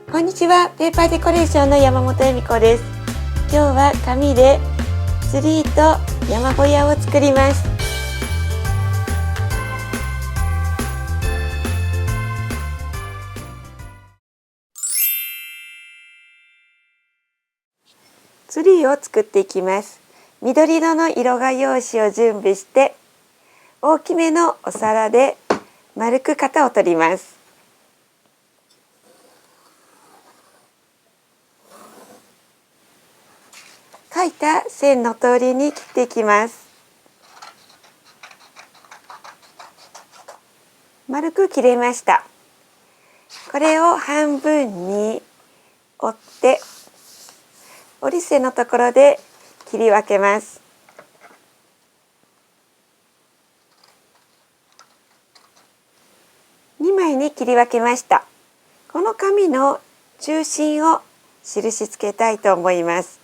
こんにちは、ペーパーデコレーションの山本恵美子です。今日は紙でツリーと山小屋を作ります。ツリーを作っていきます。緑色の色画用紙を準備して、大きめのお皿で丸く型を取ります。描いた線の通りに切っていきます。丸く切れました。これを半分に折って折り線のところで切り分けます。2枚に切り分けました。この紙の中心を印つけたいと思います。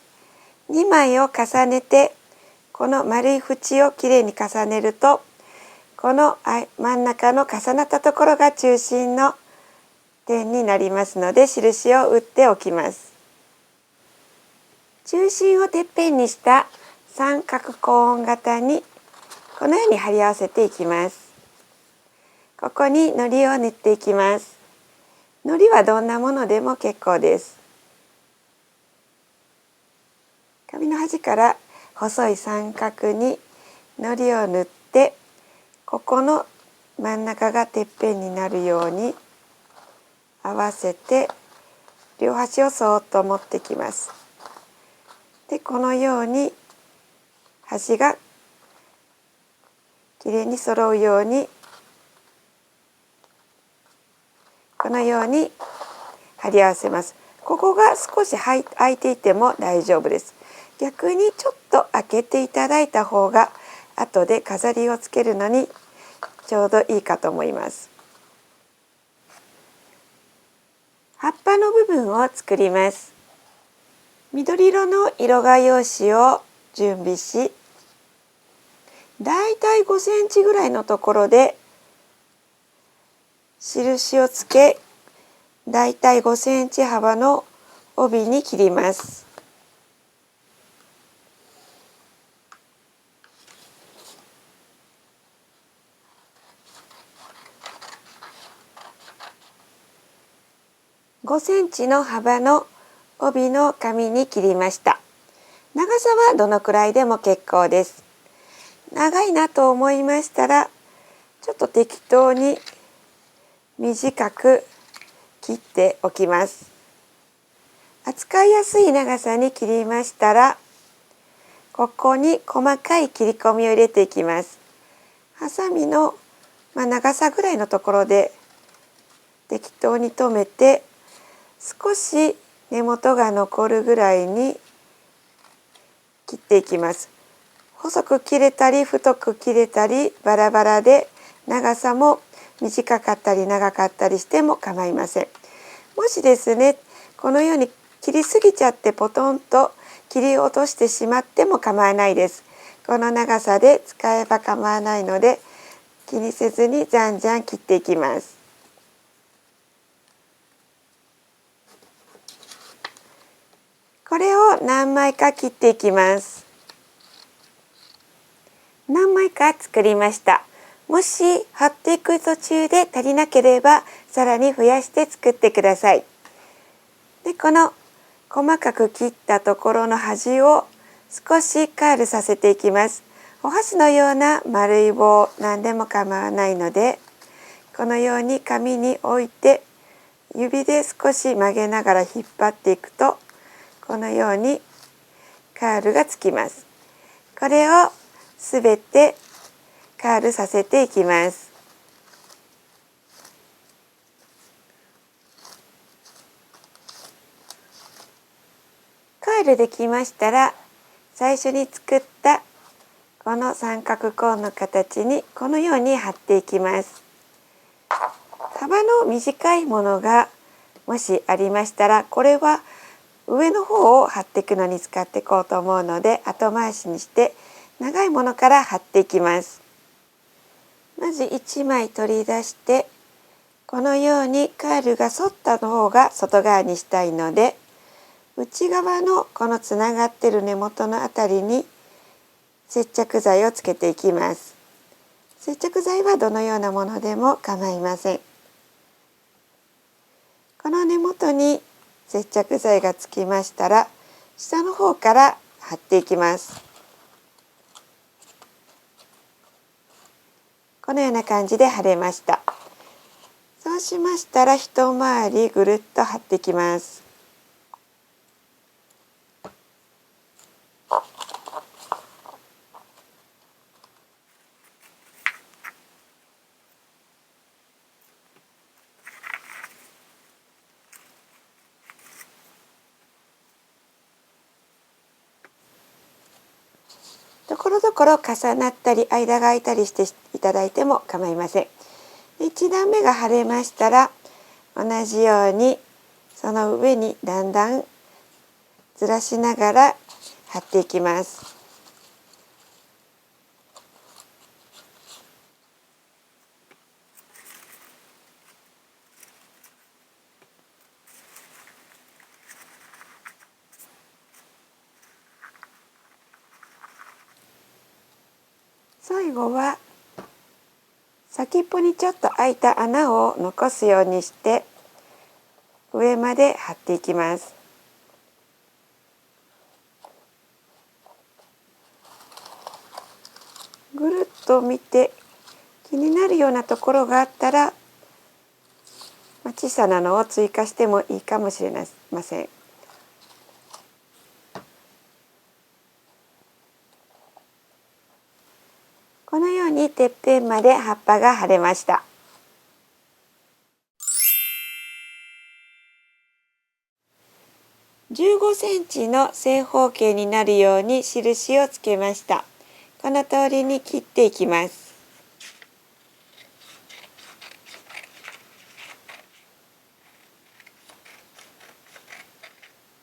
2枚を重ねて、この丸い縁をきれいに重ねると、この真ん中の重なったところが中心の点になりますので、印を打っておきます。中心をてっぺんにした三角コーン型にこのように貼り合わせていきます。ここに糊を塗っていきます。糊はどんなものでも結構です。紙の端から細い三角に糊を塗って、ここの真ん中がてっぺんになるように合わせて両端をそーっと持ってきます。で、このように端がきれいに揃うように、このように貼り合わせます。ここが少し開いていても大丈夫です。逆にちょっと開けていただいた方が後で飾りをつけるのにちょうどいいかと思います。葉っぱの部分を作ります。緑色の色画用紙を準備し、だいたい5センチぐらいのところで印をつけ、だいたい5センチ幅の帯に切ります。5センチの幅の帯の紙に切りました。長さはどのくらいでも結構です。長いなと思いましたら、ちょっと適当に短く切っておきます。扱いやすい長さに切りましたら、ここに細かい切り込みを入れていきます。ハサミの長さぐらいのところで適当に留めて、少し根元が残るぐらいに切っていきます。細く切れたり太く切れたりバラバラで、長さも短かったり長かったりしても構いません。もしですね、このように切りすぎちゃってポトンと切り落としてしまっても構わないです。この長さで使えば構わないので、気にせずにじゃんじゃん切っていきます。これを何枚か切っていきます。何枚か作りました。もし貼っていく途中で足りなければさらに増やして作ってください。で、この細かく切ったところの端を少しカールさせていきます。お箸のような丸い棒、何でも構わないので、このように紙に置いて指で少し曲げながら引っ張っていくと、このようにカールがつきます。これをすべてカールさせていきます。カールできましたら、最初に作ったこの三角コーンの形にこのように貼っていきます。幅の短いものがもしありましたら、これは上の方を貼っていくのに使っていこうと思うので、後回しにして長いものから貼っていきます。まず1枚取り出して、このようにカールが反ったの方が外側にしたいので、内側のこのつながってる根元のあたりに接着剤をつけていきます。接着剤はどのようなものでも構いません。この根元に接着剤がつきましたら、下の方から貼っていきます。このような感じで貼れました。そうしましたら一回りぐるっと貼っていきます。ところどころ重なったり間が空いたりしていただいても構いません。1段目が貼れましたら、同じようにその上にだんだんずらしながら貼っていきます。最後は先っぽにちょっと開いた穴を残すようにして上まで貼っていきます。ぐるっと見て気になるようなところがあったら、小さなのを追加してもいいかもしれません。このようにてっぺんまで葉っぱが貼れました。15センチの正方形になるように印をつけました。この通りに切っていきます。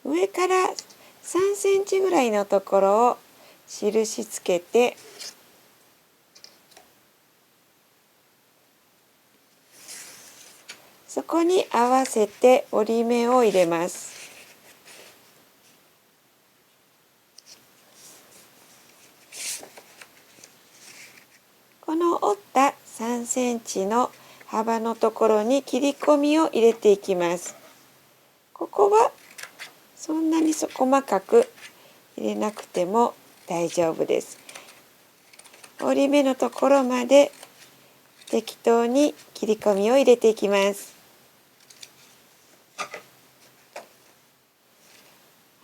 上から3センチぐらいのところを印つけて、そこに合わせて折り目を入れます。この折った3センチの幅のところに切り込みを入れていきます。ここはそんなに細かく入れなくても大丈夫です。折り目のところまで適当に切り込みを入れていきます。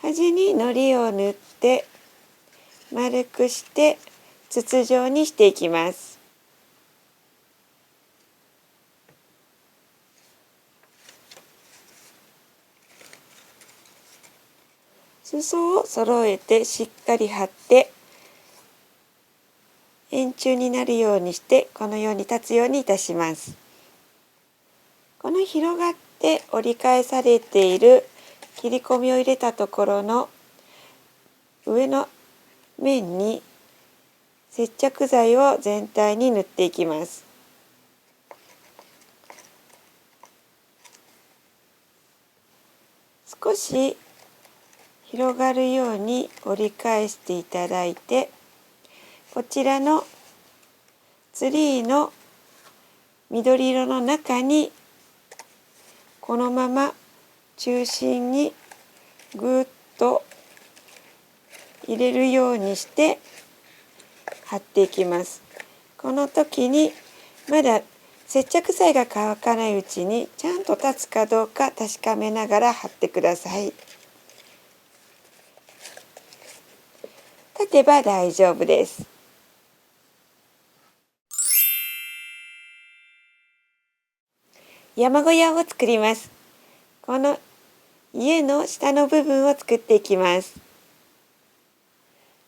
端に糊を塗って丸くして筒状にしていきます。裾を揃えてしっかり貼って円柱になるようにしてこのように立つようにいたします。この広がって折り返されている切り込みを入れたところの上の面に接着剤を全体に塗っていきます。少し広がるように折り返していただいて、こちらのツリーの緑色の中にこのまま中心にぐっと入れるようにして貼っていきます。この時にまだ接着剤が乾かないうちにちゃんと立つかどうか確かめながら貼ってください。立てば大丈夫です。山小屋を作ります。この家の下の部分を作っていきます。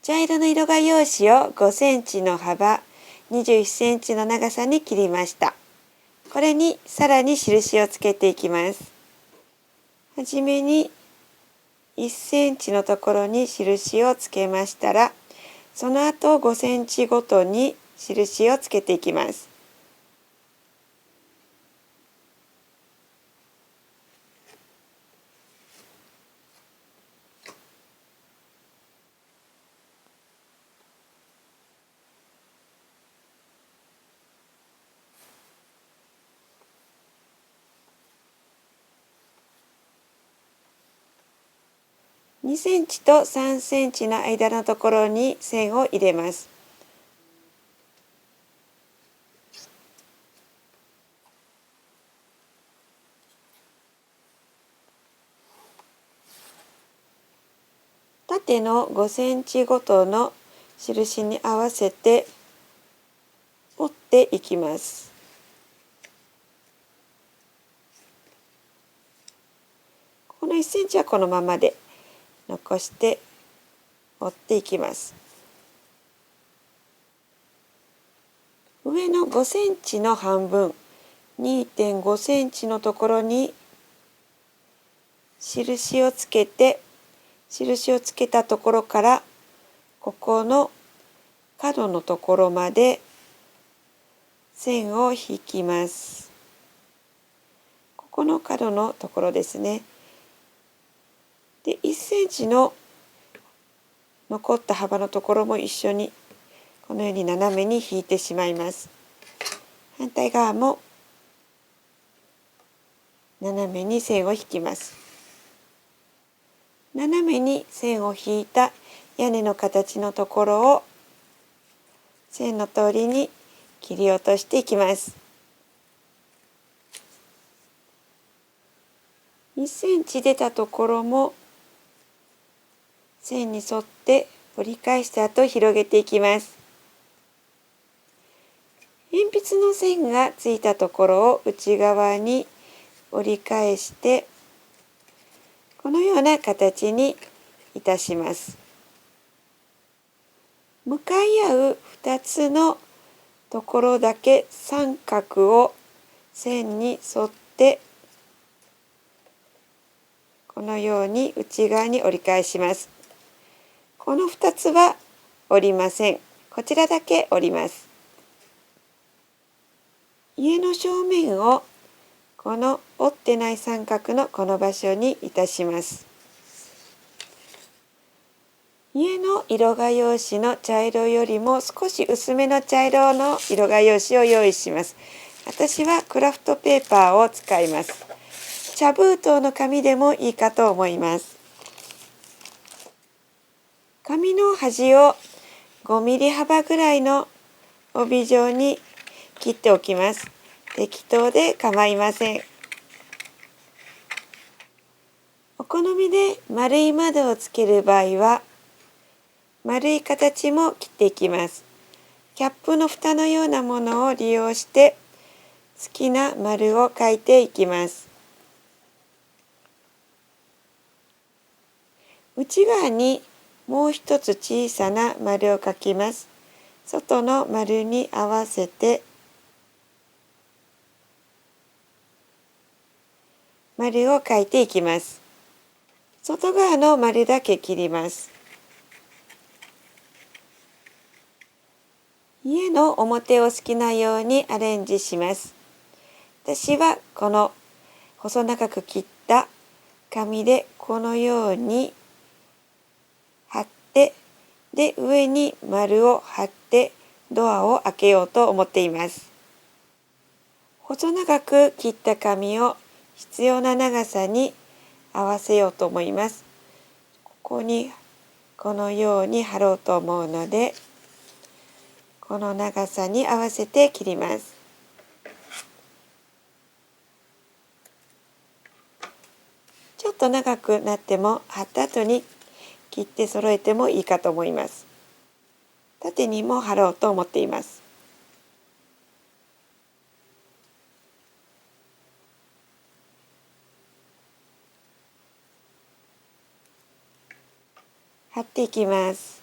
茶色の色画用紙を5センチの幅、21センチの長さに切りました。これにさらに印をつけていきます。はじめに1センチのところに印をつけましたら、その後5センチごとに印をつけていきます。2センチと3センチの間のところに線を入れます。縦の5センチごとの印に合わせて折っていきます。この1センチはこのままで残して折っていきます。上の5センチの半分、2.5 センチのところに印をつけて、印をつけたところからここの角のところまで線を引きます。ここの角のところですね。で、1センチの残った幅のところも一緒にこのように斜めに引いてしまいます。反対側も斜めに線を引きます。斜めに線を引いた屋根の形のところを線の通りに切り落としていきます。2センチ出たところも線に沿って折り返した後広げていきます。鉛筆の線がついたところを内側に折り返してこのような形にいたします。向かい合う2つのところだけ三角を線に沿ってこのように内側に折り返します。この2つは折りません。こちらだけ折ります。家の正面をこの折ってない三角のこの場所にいたします。家の色画用紙の茶色よりも少し薄めの茶色の色画用紙を用意します。私はクラフトペーパーを使います。茶封筒の紙でもいいかと思います。紙の端を5ミリ幅ぐらいの帯状に切っておきます。適当で構いません。お好みで丸い窓をつける場合は丸い形も切っていきます。キャップの蓋のようなものを利用して好きな丸を描いていきます。内側にもう一つ小さな丸を描きます。外の丸に合わせて丸を描いていきます。外側の丸だけ切ります。家の表を好きなようにアレンジします。私はこの細長く切った紙でこのように貼って、で上に丸を貼ってドアを開けようと思っています。細長く切った紙を必要な長さに合わせようと思います。ここにこのように貼ろうと思うので、この長さに合わせて切ります。ちょっと長くなっても貼った後に切って揃えてもいいかと思います。縦にも貼ろうと思っています。貼っていきます。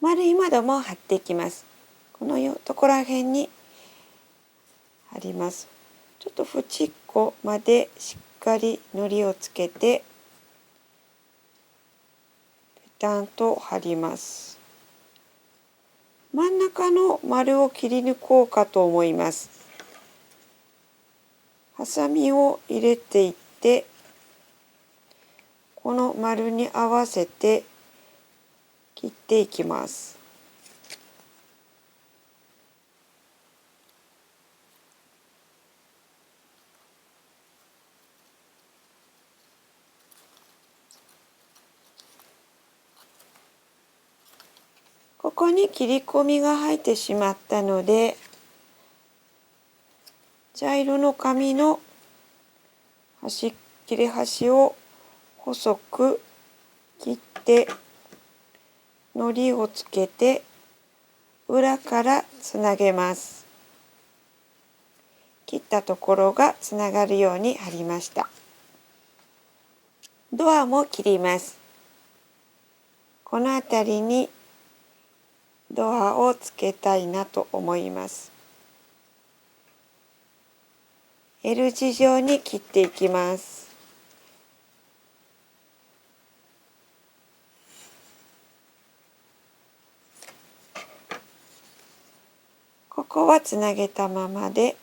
丸い窓も貼っていきます。このところら辺に貼ります。ちょっと縁っこまでしっかり糊をつけてペタンと貼ります。真ん中の丸を切り抜こうかと思います。ハサミを入れていってこの丸に合わせて切っていきます。ここに切り込みが入ってしまったので、茶色の紙の切れ端を細く切って糊をつけて裏からつなげます。切ったところがつながるように貼りました。ドアも切ります。この辺りにドアをつけたいなと思います。L 字状に切っていきます。ここはつなげたままで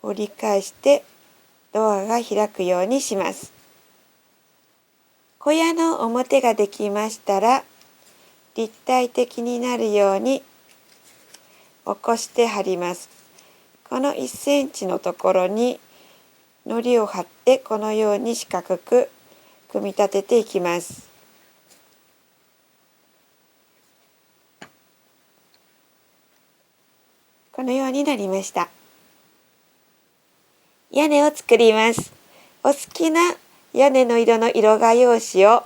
折り返してドアが開くようにします。小屋の表ができましたら、立体的になるように起こして貼ります。この1センチのところに糊を貼ってこのように四角く組み立てていきます。このようになりました。屋根を作ります。お好きな屋根の色の色画用紙を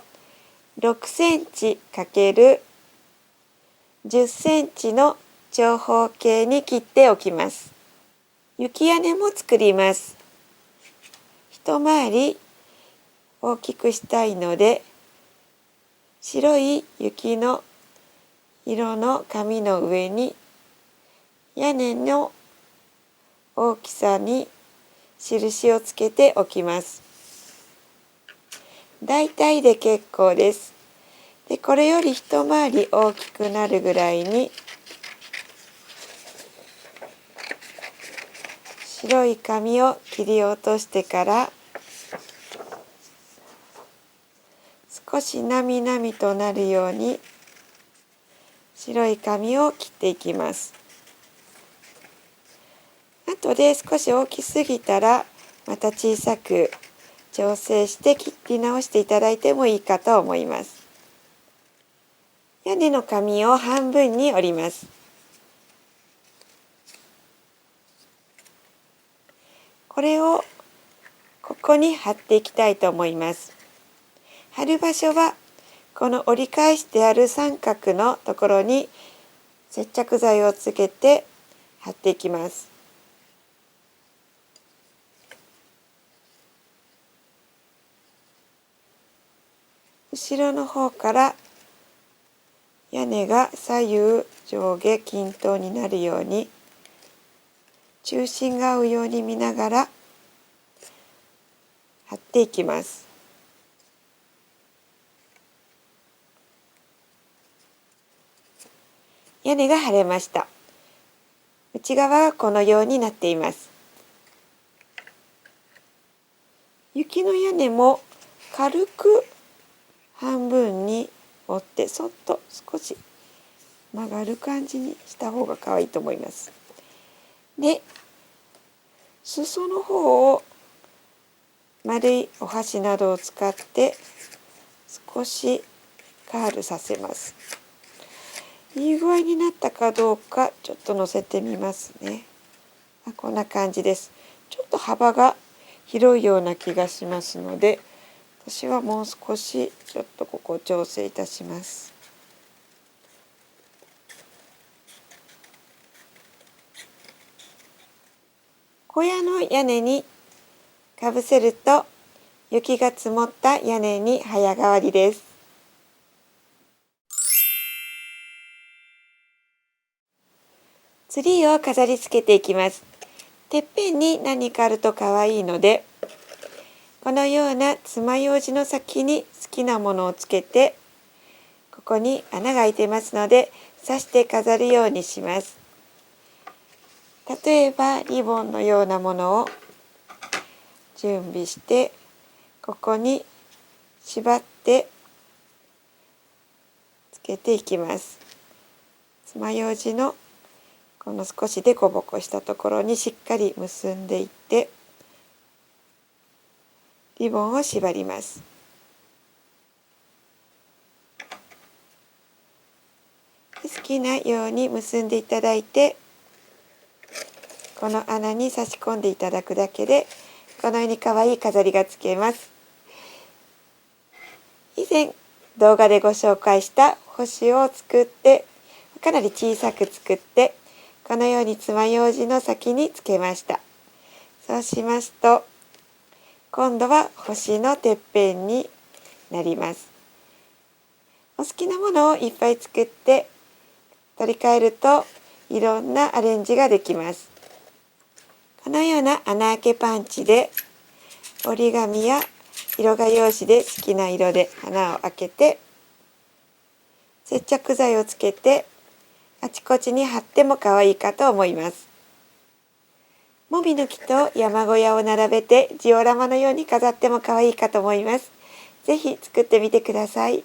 6センチ ×10 センチの長方形に切っておきます。雪屋根も作ります。一回り大きくしたいので、白い雪の色の紙の上に屋根の大きさに印をつけておきます。大体で結構です。で、これより一回り大きくなるぐらいに白い紙を切り落としてから少しなみなみとなるように白い紙を切っていきます。後で少し大きすぎたらまた小さく調整して切り直していただいてもいいかと思います。屋根の紙を半分に折ります。これをここに貼っていきたいと思います。貼る場所はこの折り返してある三角のところに接着剤をつけて貼っていきます。後ろの方から屋根が左右上下均等になるように中心が合うように見ながら貼っていきます。屋根が貼れました。内側はこのようになっています。雪の屋根も軽く半分に折ってそっと少し曲がる感じにした方が可愛いと思います。で、裾の方を丸いお箸などを使って少しカールさせます。いい具合になったかどうかちょっと乗せてみますね。こんな感じです。ちょっと幅が広いような気がしますので、私はもう少しちょっとここ調整いたします。小屋の屋根にかぶせると雪が積もった屋根に早変わりです。ツリーを飾り付けていきます。てっぺんに何かあると可愛いので、このような爪楊枝の先に好きなものをつけて、ここに穴が開いてますので刺して飾るようにします。例えばリボンのようなものを準備してここに縛ってつけていきます。爪楊枝のこの少しデコボコしたところにしっかり結んでいってリボンを縛ります。好きなように結んでいただいて、この穴に差し込んでいただくだけでこのように可愛い飾りがつけます。以前動画でご紹介した星を作ってかなり小さく作ってこのように爪楊枝の先につけました。そうしますと今度は星のてっぺんになります。お好きなものをいっぱい作って取り替えるといろんなアレンジができます。このような穴あけパンチで折り紙や色画用紙で好きな色で穴を開けて接着剤をつけてあちこちに貼っても可愛いかと思います。もみの木と山小屋を並べてジオラマのように飾っても可愛いかと思います。ぜひ作ってみてください。